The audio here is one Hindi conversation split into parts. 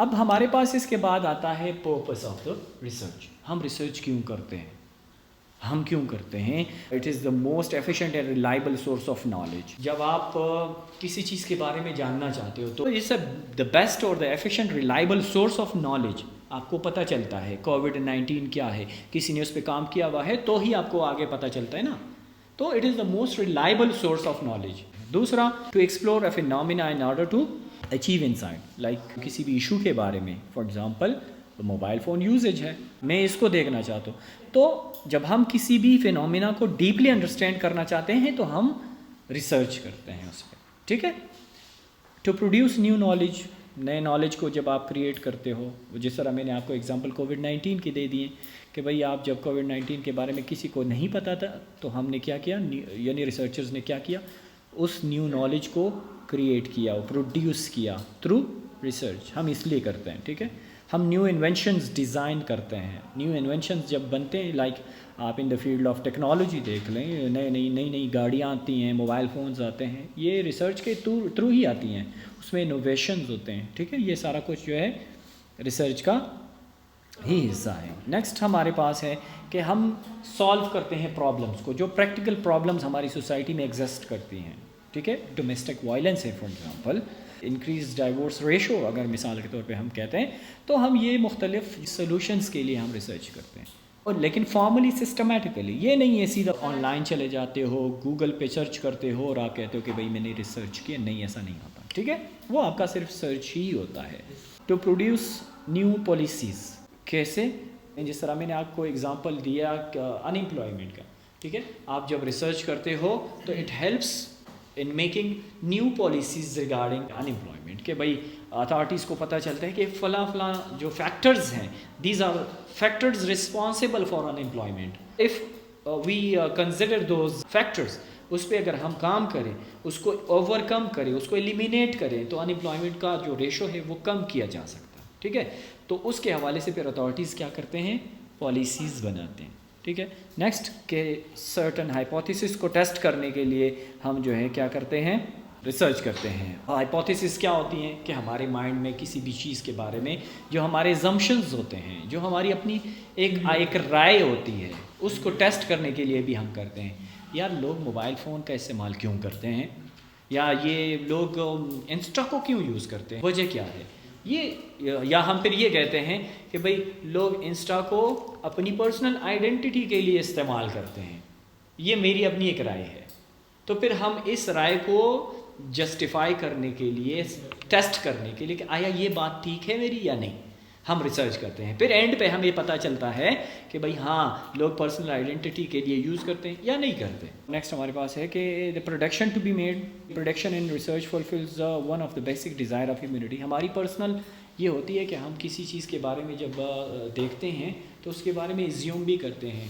अब हमारे पास इसके बाद आता है पर्पस ऑफ द रिसर्च। हम रिसर्च क्यों करते हैं, हम क्यों करते हैं? It is the most efficient and reliable source of knowledge. जब आप किसी चीज़ के बारे में जानना चाहते हो तो इट्स द बेस्ट और the efficient reliable source of knowledge. आपको पता चलता है कोविड-19 क्या है, किसी ने उस पर काम किया हुआ है तो ही आपको आगे पता चलता है ना। तो it is the most reliable source of knowledge. दूसरा, to explore a phenomena in order to achieve insight, like किसी भी इशू के बारे में, for example mobile phone usages है, मैं इसको देखना चाहता हूँ। तो जब हम किसी भी फिनोमिना को डीपली अंडरस्टैंड करना चाहते हैं तो हम रिसर्च करते हैं उस पर, ठीक है। टू प्रोड्यूस न्यू नॉलेज, नए नॉलेज को जब आप क्रिएट करते हो, जिस तरह मैंने आपको एग्जांपल कोविड-19 के दे दिए कि भाई आप जब कोविड-19 के बारे में किसी को नहीं पता था तो हमने क्या किया, यानी रिसर्चर्स ने क्या किया, उस न्यू नॉलेज को क्रिएट किया, प्रोड्यूस किया थ्रू रिसर्च। हम इसलिए करते हैं, ठीक है। हम न्यू इन्वेंशंस डिज़ाइन करते हैं। न्यू इन्वेंशंस जब बनते हैं, लाइक आप in the field of technology देख लें, नई गाड़ियाँ आती हैं, मोबाइल फ़ोन्स आते हैं, ये रिसर्च के थ्रू ही आती हैं, उसमें इनोवेशंस होते हैं, ठीक है। ये सारा कुछ जो है रिसर्च का ही हिस्सा है। नेक्स्ट हमारे पास है कि हम सॉल्व करते हैं प्रॉब्लम्स को, जो प्रैक्टिकल प्रॉब्लम्स हमारी सोसाइटी में एग्जिस्ट करती हैं, ठीक है। डोमेस्टिक वायलेंस है for example, increase divorce ratio अगर मिसाल के तौर पे हम कहते हैं, तो हम ये मुख्तलिफ सॉल्यूशंस के लिए हम रिसर्च करते हैं। और लेकिन फॉर्मली सिस्टमेटिकली ये नहीं है सीधा ऑनलाइन चले जाते हो, गूगल पे सर्च करते हो और आप कहते हो कि भाई मैंने रिसर्च किया, नहीं, ऐसा नहीं होता, ठीक है। वो आपका सिर्फ सर्च ही होता है। टू प्रोड्यूस न्यू पॉलिसीज़, कैसे? जिस तरह मैंने आपको एग्जांपल दिया अनएम्प्लॉयमेंट का, ठीक है। आप जब रिसर्च करते हो तो it helps in making new policies regarding unemployment, कि भाई अथॉरिटीज़ को पता चलता है कि फ़ला जो फैक्टर्स हैं, these are factors responsible for unemployment. If we consider those factors, उस पर अगर हम काम करें, उसको ओवरकम करें, उसको एलिमिनेट करें, तो अनएम्प्लॉयमेंट का जो रेशो है वो कम किया जा सकता है, ठीक है। तो उसके हवाले से फिर अथॉरिटीज़ क्या करते हैं, पॉलिसीज़ बनाते हैं, ठीक है। नेक्स्ट के सर्टन हाइपोथेसिस को टेस्ट करने के लिए हम जो है क्या करते हैं, रिसर्च करते हैं। हाइपोथेसिस क्या होती हैं कि हमारे माइंड में किसी भी चीज़ के बारे में जो हमारे अजम्पशंस होते हैं, जो हमारी अपनी एक राय होती है, उसको टेस्ट करने के लिए भी हम करते हैं। यार लोग मोबाइल फ़ोन का इस्तेमाल क्यों करते हैं, या ये लोग इंस्टा को क्यों यूज़ करते हैं, वजह क्या है ये, या हम फिर ये कहते हैं कि भाई लोग इंस्टा को अपनी पर्सनल आइडेंटिटी के लिए इस्तेमाल करते हैं, ये मेरी अपनी एक राय है। तो फिर हम इस राय को जस्टिफाई करने के लिए, टेस्ट करने के लिए कि आया ये बात ठीक है मेरी या नहीं, हम रिसर्च करते हैं। फिर एंड पे हमें पता चलता है कि भाई हाँ लोग पर्सनल आइडेंटिटी के लिए यूज़ करते हैं या नहीं करते। नेक्स्ट हमारे पास है कि the production to be made, production in research fulfils one of the basic desire of humanity. हमारी पर्सनल ये होती है कि हम किसी चीज़ के बारे में जब देखते हैं तो उसके बारे में एज्यूम भी करते हैं,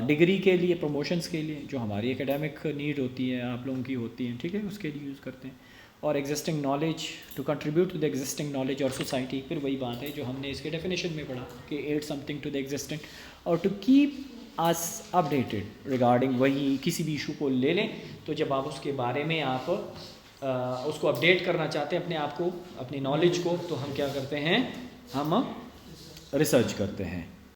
डिग्री के लिए, प्रमोशंस के लिए, जो हमारी एकेडमिक नीड होती है, आप लोगों की होती है, ठीक है, उसके लिए यूज़ करते हैं। और existing knowledge, to contribute to the existing knowledge और सोसाइटी, फिर वही बात है जो हमने इसके डेफिनेशन में पढ़ा कि add something to the existing, और to keep us updated regarding, वही किसी भी इशू को ले लें तो जब आप उसके बारे में आप उसको अपडेट करना चाहते हैं अपने आप को, अपनी नॉलेज को, तो हम क्या करते हैं, हम रिसर्च करते हैं।